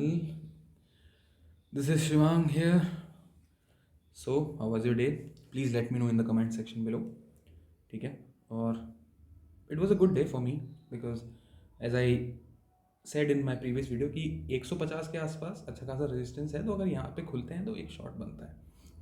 channel. This is Shivang here. So, how was your day? Please let me know in the comment section below. ठीक है. और it was a good day for me because as I said in my previous video कि 150 के आसपास अच्छा खासा resistance है, तो अगर यहाँ पे खुलते हैं तो एक शॉट बनता है.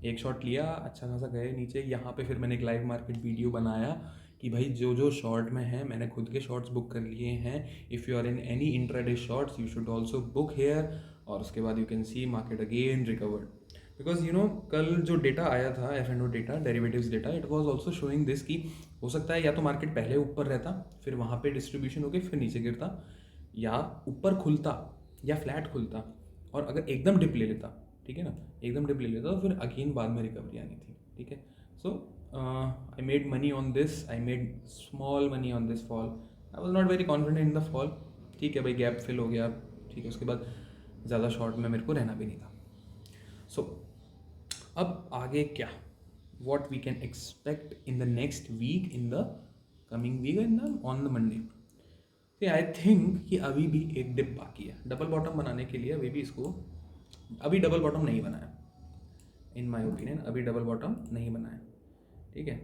एक शॉट लिया, अच्छा खासा गए नीचे. यहाँ पे फिर मैंने एक लाइव मार्केट वीडियो बनाया कि भाई जो जो शॉर्ट में है मैंने खुद के शॉर्ट्स बुक कर लिए हैं. If you are in any intraday shorts you should also book here. और उसके बाद you can see market again recovered. Because कल जो डेटा आया था F&O data, derivatives data, it was also showing this कि हो सकता है या तो मार्केट पहले ऊपर रहता, फिर वहाँ पे डिस्ट्रीब्यूशन होके फिर नीचे गिरता, या ऊपर खुलता या फ्लैट खुलता और अगर एकदम डिप ले लेता, ठीक है ना, एकदम डिप ले लेता तो फिर अगेन बाद में रिकवरी आनी थी. ठीक है. So I made money on this, I made small money on this fall. I was not very confident in the fall. ठीक है भाई, गैप फिल हो गया. ठीक है, उसके बाद ज़्यादा शॉर्ट में मेरे को रहना भी नहीं था. सो अब आगे क्या, what we can expect in the next week, in the coming week, in the on the Monday. I think कि अभी भी एक डिप बाकी है डबल बॉटम बनाने के लिए. अभी भी इसको अभी डबल बॉटम नहीं बनाया, इन माई ओपिनियन अभी डबल बॉटम नहीं बनाया. ठीक है,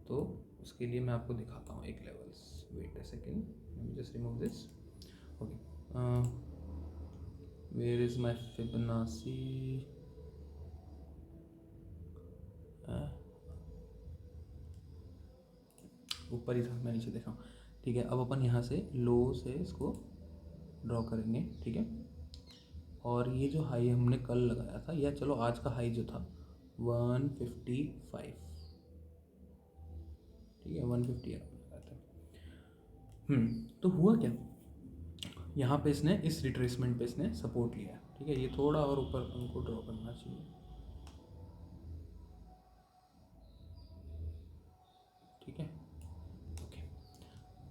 तो उसके लिए मैं आपको दिखाता हूँ एक levels. Wait a second, just remove this. Okay, where is my Fibonacci. ऊपर ही था, मैं नीचे देख रहा हूँ. ठीक है, अब अपन यहाँ से लो से इसको ड्रॉ करेंगे. ठीक है, और ये जो हाई हमने कल लगाया था, या चलो आज का हाई जो था 155. ठीक है, 150 लगाया था. तो हुआ क्या, यहाँ पे इसने इस रिट्रेसमेंट पे इसने सपोर्ट लिया. ठीक है, ये थोड़ा और ऊपर हमको ड्रॉ करना चाहिए. ठीक है, okay.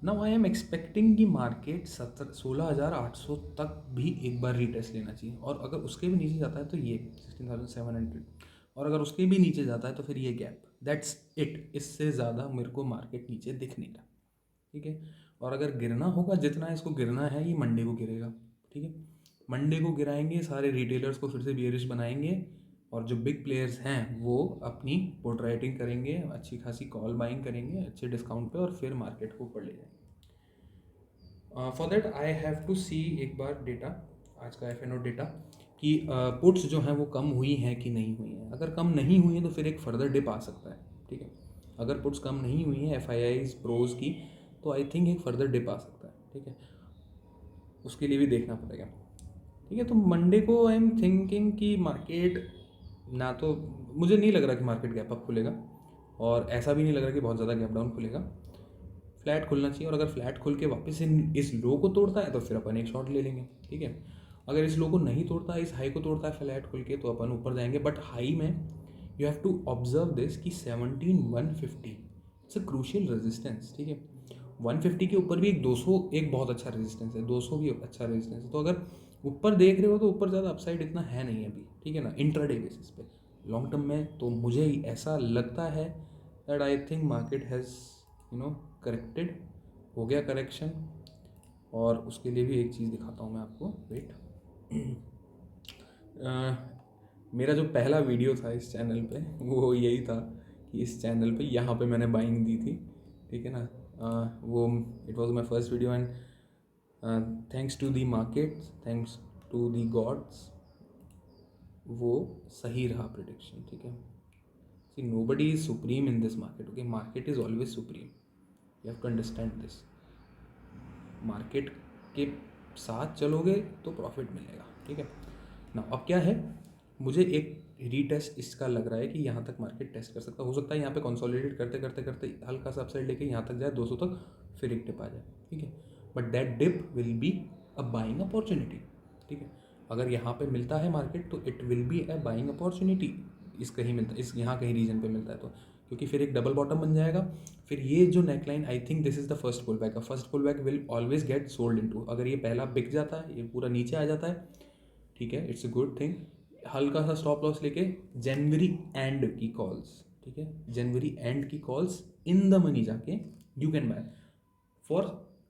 Now I am expecting कि मार्केट 16,800 तक भी एक बार रीटेस्ट लेना चाहिए, और अगर उसके भी नीचे जाता है तो ये 16,700, और अगर उसके भी नीचे जाता है तो फिर ये गैप. That's it. इससे ज़्यादा मेरे को मार्केट नीचे दिख नहीं रहा. ठीक है, और अगर गिरना होगा, जितना इसको गिरना है, ये मंडे को गिरेगा. ठीक है, मंडे को गिराएंगे, सारे रिटेलर्स को फिर से बियरिश बनाएंगे, और जो बिग प्लेयर्स हैं वो अपनी पोर्ट राइटिंग करेंगे, अच्छी खासी कॉल बाइंग करेंगे अच्छे डिस्काउंट पे, और फिर मार्केट को ऊपर ले जाएंगे. For that I have to see एक बार डेटा, आज का F&O डेटा, कि पुट्स जो हैं वो कम हुई हैं कि नहीं हुई हैं. अगर कम नहीं हुई हैं तो फिर एक फर्दर डिप आ सकता है. ठीक है, अगर पुट्स कम नहीं हुई हैं FIIs प्रोज की, तो आई थिंक एक फर्दर डिप आ सकता है. ठीक है, उसके लिए भी देखना पड़ेगा. ठीक है, तो मंडे को आई एम थिंकिंग कि मार्केट ना, तो मुझे नहीं लग रहा कि मार्केट गैप अप खुलेगा, और ऐसा भी नहीं लग रहा कि बहुत ज़्यादा गैप डाउन खुलेगा. फ्लैट खुलना चाहिए, और अगर फ्लैट खुल के वापस इस लो को तोड़ता है तो फिर अपन एक शॉट ले लेंगे. ठीक है, अगर इस लो को नहीं तोड़ता है, इस हाई को तोड़ता है फ्लैट खुल के, तो अपन ऊपर जाएंगे. बट हाई में you have to observe this कि 17,150 इट्स अ क्रूशियल रेजिस्टेंस. ठीक है, 150 के ऊपर भी एक 200 एक बहुत अच्छा रेजिस्टेंस है, 200 भी अच्छा रेजिस्टेंस है. तो अगर ऊपर देख रहे हो तो ऊपर ज़्यादा अपसाइड इतना है नहीं अभी. ठीक है ना, इंट्राडे बेसिस पे. लॉन्ग टर्म में तो मुझे ऐसा लगता है that I think market has corrected, हो गया करेक्शन. और उसके लिए भी एक चीज़ दिखाता हूँ मैं आपको. वेट. मेरा जो पहला वीडियो था इस चैनल पे वो यही था कि इस चैनल पे यहाँ पे मैंने बाइंग दी थी. ठीक है ना, वो it was my first video, and thanks to the market, thanks to the gods, वो सही रहा प्रिडिक्शन. ठीक है, see nobody is supreme in this market. Okay, market is always supreme, you have to understand this. Market के साथ चलोगे तो profit मिलेगा. ठीक है ना, अब क्या है, मुझे एक रीटेस्ट इसका लग रहा है कि यहाँ तक मार्केट टेस्ट कर सकता, हो सकता है यहाँ पे कंसोलिडेट करते करते करते हल्का सा अपसाइड लेके यहाँ तक जाए 200 तक, फिर एक डिप आ जाए. ठीक है, but that dip will be a buying opportunity. ठीक है, अगर यहाँ पे मिलता है मार्केट तो it will be a buying opportunity. इस कहीं मिलता, इस यहाँ कहीं रीजन पे मिलता है तो, क्योंकि फिर एक डबल बॉटम बन जाएगा. फिर ये जो neckline, I think this is the first pull back. First pull back will always get sold into. अगर ये पहला बिक जाता है, ये पूरा नीचे आ जाता है, ठीक है, इट्स अ गुड थिंग. हल्का सा स्टॉप लॉस लेके जनवरी एंड की कॉल्स, ठीक है, जनवरी एंड की कॉल्स इन द मनी जाके you can buy for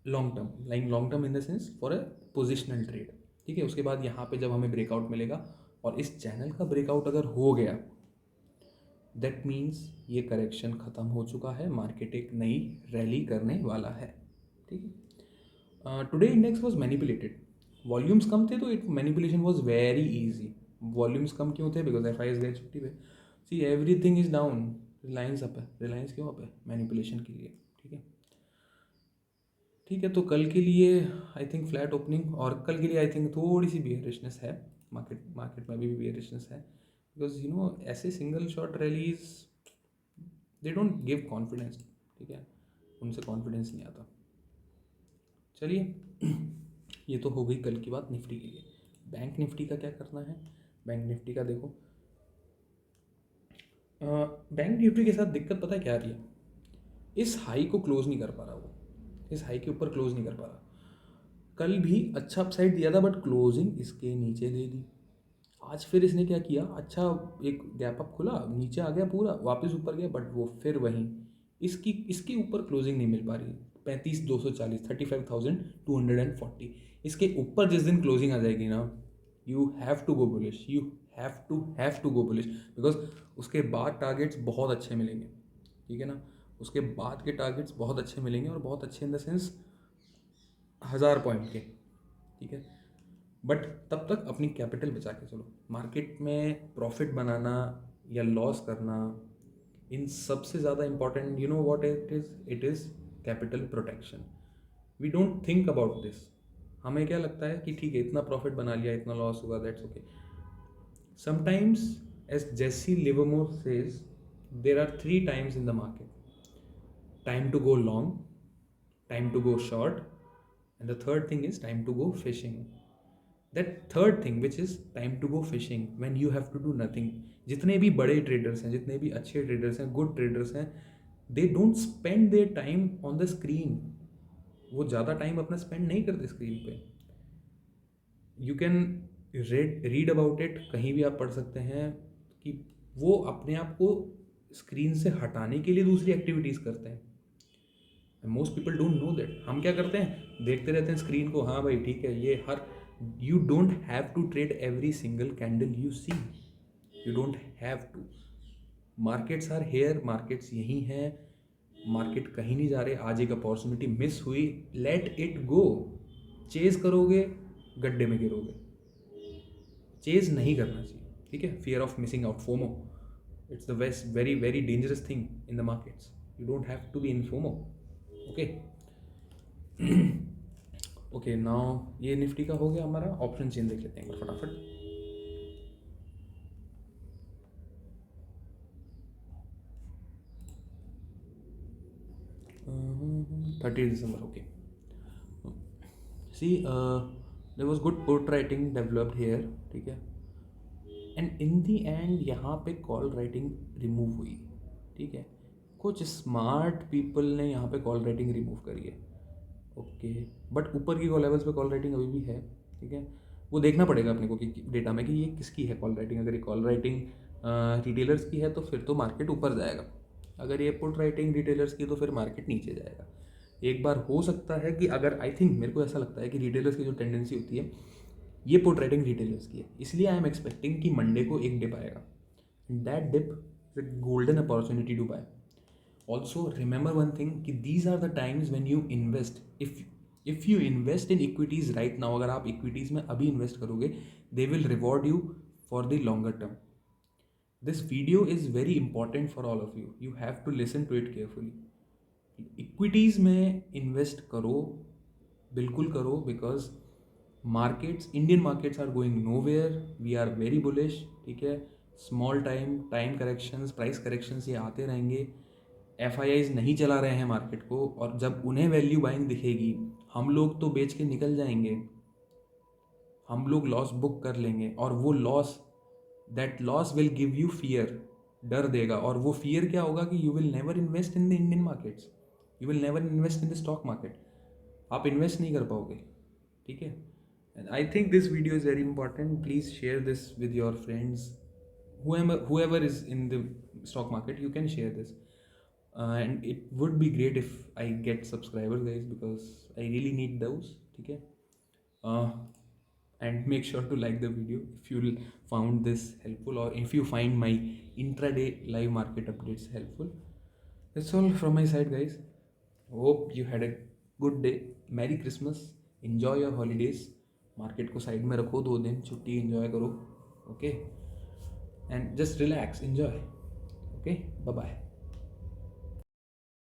long term, like long term in the sense for a positional trade. ठीक है। उसके बाद यहाँ पे जब हमें ब्रेकआउट मिलेगा और इस चैनल का ब्रेकआउट अगर हो गया, दैट मीन्स ये करेक्शन ख़त्म हो चुका है, मार्केट एक नई रैली करने वाला है। ठीक है। Today index was manipulated, volumes कम थे तो it manipulation was very easy. Volumes कम क्यों थे? Because F I is get 50 पे, see everything is down, Reliance up है, रिलायंस क्यों अप है? मैनिपुलेशन के लिए। ठीक है, ठीक है। तो कल के लिए आई थिंक फ्लैट ओपनिंग, और कल के लिए आई थिंक थोड़ी सी बियरिशनेस है, मार्केट में भी बियरिशनेस है, बिकॉज यू नो ऐसे single shot rallies they don't give confidence. ठीक है, उनसे कॉन्फिडेंस नहीं आता। चलिए ये तो हो गई कल की बात निफ्टी के लिए। बैंक निफ्टी का क्या करना है? बैंक निफ्टी का देखो, बैंक निफ्टी के साथ दिक्कत पता है क्या आ रही है? इस हाई को क्लोज नहीं कर पा रहा वो, इस हाई के ऊपर क्लोज नहीं कर पा रहा। कल भी अच्छा अपसाइड दिया था बट क्लोजिंग इसके नीचे दे दी। आज फिर इसने क्या किया, अच्छा एक गैप अप खुला, नीचे आ गया पूरा, वापस ऊपर गया, बट वो फिर वहीं इसकी इसके ऊपर क्लोजिंग नहीं मिल पा रही। 35,240, 35,240, इसके ऊपर जिस दिन क्लोजिंग आ जाएगी ना, you have to go bullish, you have to go bullish, because उसके बाद टारगेट्स बहुत अच्छे मिलेंगे। ठीक है ना, उसके बाद के टारगेट्स बहुत अच्छे मिलेंगे, और बहुत अच्छे इन द सेंस 1000 पॉइंट के। ठीक है, बट तब तक अपनी कैपिटल बचा के चलो। मार्केट में प्रॉफिट बनाना या लॉस करना, इन सबसे ज़्यादा important you know what it is capital protection. We don't think about this. हमें क्या लगता है कि ठीक है, इतना प्रॉफिट बना लिया, इतना लॉस हुआ, that's okay. Sometimes, as Jesse Livermore says, there are 3 times in the market: time to go long, time to go short, and the third thing is time to go fishing. That third thing which is time to go fishing, when you have to do nothing. जितने भी बड़े traders हैं, जितने भी अच्छे traders हैं, good traders हैं, they don't spend their time on the screen. वो ज़्यादा टाइम अपना स्पेंड नहीं करते स्क्रीन पे। You can read about it, कहीं भी आप पढ़ सकते हैं कि वो अपने आप को स्क्रीन से हटाने के लिए दूसरी एक्टिविटीज़ करते हैं। Most people don't know that. हम क्या करते हैं, देखते रहते हैं स्क्रीन को, हाँ भाई ठीक है, ये हर you don't have to trade every single candle you see, you don't have to. Markets are here, markets यहीं हैं, मार्केट कहीं नहीं जा रहे। आज एक अपॉर्चुनिटी मिस हुई, लेट इट गो। चेज करोगे गड्ढे में गिरोगे, चेज नहीं करना चाहिए। ठीक है, fear of missing out, FOMO, it's the worst very very dangerous thing in the markets. You don't have to be in FOMO. Okay okay, now ये निफ्टी का हो गया हमारा। ऑप्शन चेन देख लेते हैं एक बार फटाफट। Thirty December, okay. See there was good put writing developed here. ठीक है, एंड इन दी एंड यहाँ पे कॉल राइटिंग रिमूव हुई। ठीक है, कुछ स्मार्ट पीपल ने यहाँ पे कॉल राइटिंग रिमूव करी है। ओके, बट ऊपर की लेवल्स पे कॉल राइटिंग अभी भी है। ठीक है, वो देखना पड़ेगा अपने को कि डेटा में कि ये किसकी है कॉल राइटिंग। अगर ये कॉल राइटिंग रिटेलर्स की है तो फिर तो मार्केट ऊपर जाएगा, अगर ये पुट राइटिंग रिटेलर्स की तो फिर मार्केट नीचे जाएगा। एक बार हो सकता है कि अगर, आई थिंक मेरे को ऐसा लगता है कि रिटेलर्स की जो टेंडेंसी होती है, ये पुट राइटिंग रिटेलर्स की है, इसलिए आई एम एक्सपेक्टिंग कि मंडे को एक डिप आएगा, that dip is a golden opportunity to buy. Also remember one thing कि these are the times when you invest. If you invest in equities right now, अगर आप equities में अभी invest करोगे, they will reward you for the longer term. This video is very important for all of you. You have to listen to it carefully. Equities में invest करो, बिल्कुल करो, because markets, Indian markets are going nowhere. We are very bullish. ठीक है, small time corrections, price corrections ये आते रहेंगे। FIIs नहीं चला रहे हैं मार्केट को, और जब उन्हें वैल्यू बाइंग दिखेगी, हम लोग तो बेच के निकल जाएंगे, हम लोग लॉस बुक कर लेंगे, और वो loss, that loss will give you fear, डर देगा। और वो फियर क्या होगा कि you will never invest in the Indian markets, you will never invest in the stock market, आप इन्वेस्ट नहीं कर पाओगे। ठीक है, and I think this video is very important. Please share this with your friends, whoever is in the stock market, you can share this. And it would be great if I get subscribers guys, because I really need those. ठीक है, and make sure to like the video if you found this helpful, or if you find my intraday live market updates helpful. That's all from my side, guys. Hope you had a good day. Merry Christmas. Enjoy your holidays. Market को side में रखो, 2 दिन छुट्टी enjoy करो. Okay, and just relax, enjoy. Okay, bye bye.